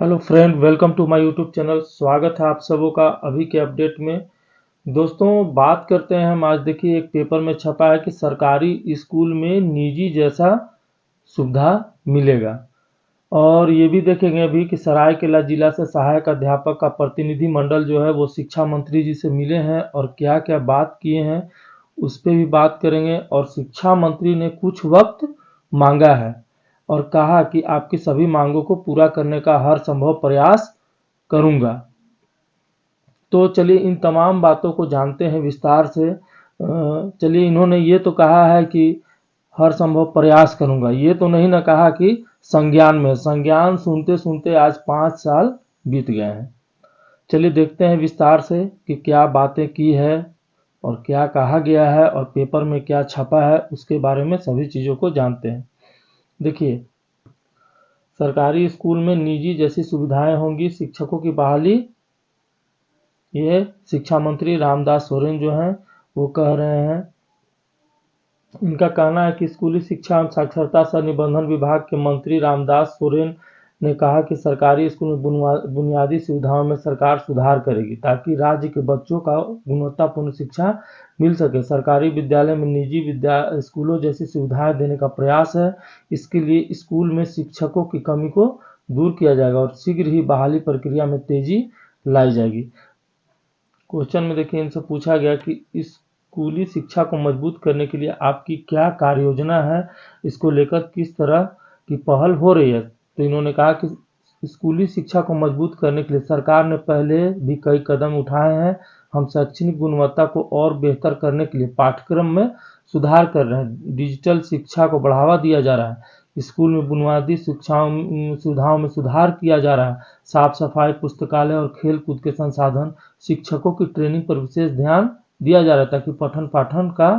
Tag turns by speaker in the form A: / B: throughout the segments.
A: Hello friend, welcome to my YouTube channel. स्वागत है आप सबों का अभी के अपडेट में। दोस्तों, बात करते हैं हम आज। देखिए, एक पेपर में छपा है कि सरकारी स्कूल में निजी जैसा सुविधा मिलेगा। और ये भी देखेंगे अभी कि सरायकेला जिला से सहायक अध्यापक का प्रतिनिधि मंडल जो है वो शिक्षा मंत्री जी से मिले हैं और क्या क्या बात किए हैं उस पर भी बात करेंगे। और शिक्षा मंत्री ने कुछ वक्त मांगा है और कहा कि आपकी सभी मांगों को पूरा करने का हर संभव प्रयास करूंगा। तो चलिए इन तमाम बातों को जानते हैं विस्तार से। चलिए, इन्होंने ये तो कहा है कि हर संभव प्रयास करूंगा, ये तो नहीं ना कहा कि संज्ञान में। संज्ञान सुनते सुनते आज 5 साल बीत गए हैं। चलिए देखते हैं विस्तार से कि क्या बातें की है और क्या कहा गया है और पेपर में क्या छपा है, उसके बारे में सभी चीज़ों को जानते हैं। देखिए, सरकारी स्कूल में निजी जैसी सुविधाएं होंगी। शिक्षकों की बहाली, ये शिक्षा मंत्री रामदास सोरेन जो हैं वो कह रहे हैं। इनका कहना है कि स्कूली शिक्षा एवं साक्षरता सह निबंधन विभाग के मंत्री रामदास सोरेन ने कहा कि सरकारी स्कूल में बुनियादी सुविधाओं में सरकार सुधार करेगी ताकि राज्य के बच्चों का गुणवत्तापूर्ण शिक्षा मिल सके। सरकारी विद्यालय में निजी स्कूलों जैसी सुविधाएं देने का प्रयास है। इसके लिए स्कूल में शिक्षकों की कमी को दूर किया जाएगा और शीघ्र ही बहाली प्रक्रिया में तेजी लाई जाएगी। क्वेश्चन में देखिए, इनसे पूछा गया कि स्कूली शिक्षा को मजबूत करने के लिए आपकी क्या कार्य योजना है, इसको लेकर किस तरह की पहल हो रही है। तो इन्होंने कहा कि स्कूली शिक्षा को मजबूत करने के लिए सरकार ने पहले भी कई कदम उठाए हैं। हम शैक्षणिक गुणवत्ता को और बेहतर करने के लिए पाठ्यक्रम में सुधार कर रहे हैं। डिजिटल शिक्षा को बढ़ावा दिया जा रहा है। स्कूल में बुनियादी सुविधाओं में सुधार किया जा रहा है। साफ सफाई, पुस्तकालय और खेल कूद के संसाधन, शिक्षकों की ट्रेनिंग पर विशेष ध्यान दिया जा रहा है ताकि पठन पाठन का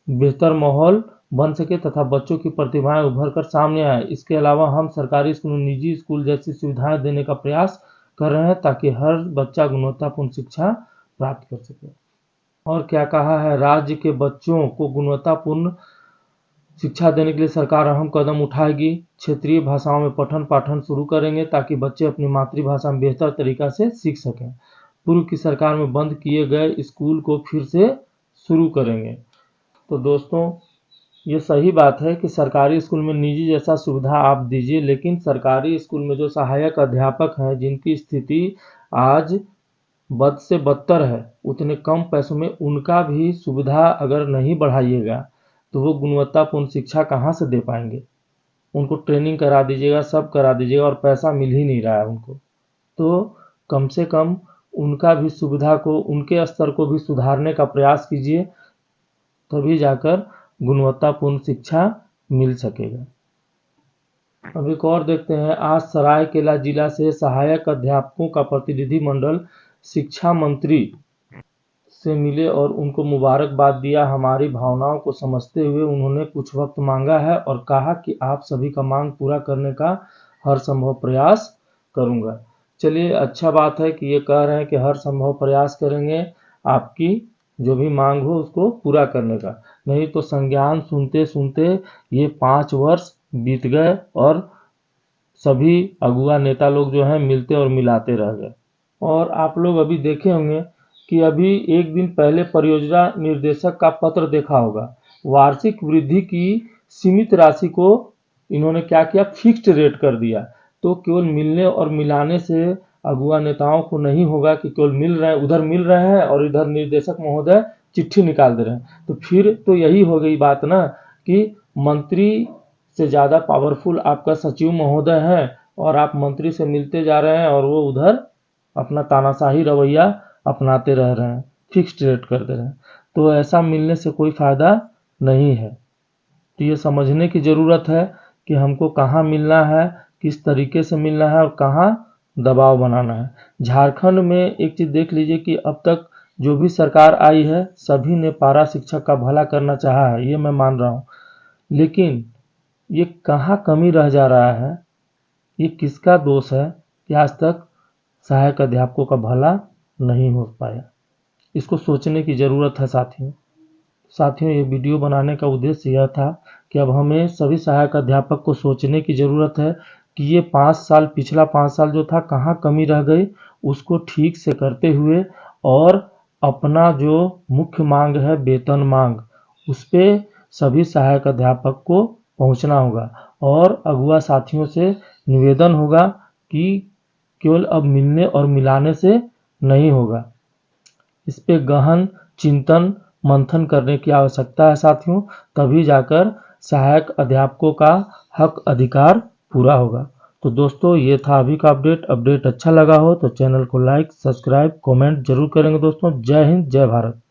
A: बेहतर माहौल बन सके तथा बच्चों की प्रतिभाएं उभर कर सामने आए। इसके अलावा हम सरकारी स्कूल, निजी स्कूल जैसी सुविधाएं देने का प्रयास कर रहे हैं ताकि हर बच्चा गुणवत्तापूर्ण शिक्षा प्राप्त कर सके। और क्या कहा है, राज्य के बच्चों को गुणवत्तापूर्ण शिक्षा देने के लिए सरकार अहम कदम उठाएगी। क्षेत्रीय भाषाओं में पठन पाठन शुरू करेंगे ताकि बच्चे अपनी मातृभाषा में बेहतर तरीका से सीख सकें। पूर्व की सरकार में बंद किए गए स्कूल को फिर से शुरू करेंगे। तो दोस्तों, ये सही बात है कि सरकारी स्कूल में निजी जैसा सुविधा आप दीजिए, लेकिन सरकारी स्कूल में जो सहायक अध्यापक हैं जिनकी स्थिति आज बद से बदतर है, उतने कम पैसों में उनका भी सुविधा अगर नहीं बढ़ाइएगा तो वो गुणवत्तापूर्ण शिक्षा कहाँ से दे पाएंगे। उनको ट्रेनिंग करा दीजिएगा, सब करा दीजिएगा और पैसा मिल ही नहीं रहा है उनको। तो कम से कम उनका भी सुविधा को, उनके स्तर को भी सुधारने का प्रयास कीजिए, तभी जाकर गुणवत्तापूर्ण शिक्षा मिल सकेगा। अब एक और देखते हैं। आज सरायकेला जिला से सहायक अध्यापकों का प्रतिनिधि मंडल शिक्षा मंत्री से मिले और उनको मुबारकबाद दिया। हमारी भावनाओं को समझते हुए उन्होंने कुछ वक्त मांगा है और कहा कि आप सभी का मांग पूरा करने का हर संभव प्रयास करूंगा। चलिए, अच्छा बात है कि ये कह रहे हैं कि हर संभव प्रयास करेंगे आपकी जो भी मांग हो उसको पूरा करने का। नहीं तो संज्ञान सुनते सुनते ये 5 वर्ष बीत गए और सभी अगुआ नेता लोग जो हैं मिलते और मिलाते रह गए। और आप लोग अभी देखे होंगे कि अभी एक दिन पहले परियोजना निर्देशक का पत्र देखा होगा। वार्षिक वृद्धि की सीमित राशि को इन्होंने क्या किया, फिक्स्ड रेट कर दिया। तो केवल मिलने और मिलाने से अगुआ नेताओं को नहीं होगा कि केवल मिल रहे हैं, उधर मिल रहे हैं और इधर निर्देशक महोदय चिट्ठी निकाल दे रहे हैं। तो फिर तो यही हो गई बात ना कि मंत्री से ज़्यादा पावरफुल आपका सचिव महोदय है और आप मंत्री से मिलते जा रहे हैं और वो उधर अपना तानाशाही रवैया अपनाते रह रहे हैं, फिक्स्ड रेट कर दे रहे हैं। तो ऐसा मिलने से कोई फ़ायदा नहीं है। तो ये समझने की ज़रूरत है कि हमको कहाँ मिलना है, किस तरीके से मिलना है और कहाँ दबाव बनाना है। झारखंड में एक चीज़ देख लीजिए कि अब तक जो भी सरकार आई है सभी ने पारा शिक्षक का भला करना चाहा है, ये मैं मान रहा हूँ। लेकिन ये कहाँ कमी रह जा रहा है, ये किसका दोष है कि आज तक सहायक अध्यापकों का भला नहीं हो पाया। इसको सोचने की ज़रूरत है साथियों, ये वीडियो बनाने का उद्देश्य यह था कि अब हमें सभी सहायक अध्यापक को सोचने की ज़रूरत है कि ये 5 साल, पिछला 5 साल जो था कहाँ कमी रह गई, उसको ठीक से करते हुए और अपना जो मुख्य मांग है वेतन मांग, उस पे सभी सहायक अध्यापक को पहुंचना होगा और अगुआ साथियों से निवेदन होगा कि केवल अब मिलने और मिलाने से नहीं होगा। इस पे गहन चिंतन मंथन करने की आवश्यकता है साथियों, तभी जाकर सहायक अध्यापकों का हक अधिकार पूरा होगा। तो दोस्तों ये था अभी का अपडेट अच्छा लगा हो तो चैनल को लाइक, सब्सक्राइब, कमेंट जरूर करेंगे दोस्तों। जय हिंद, जय भारत।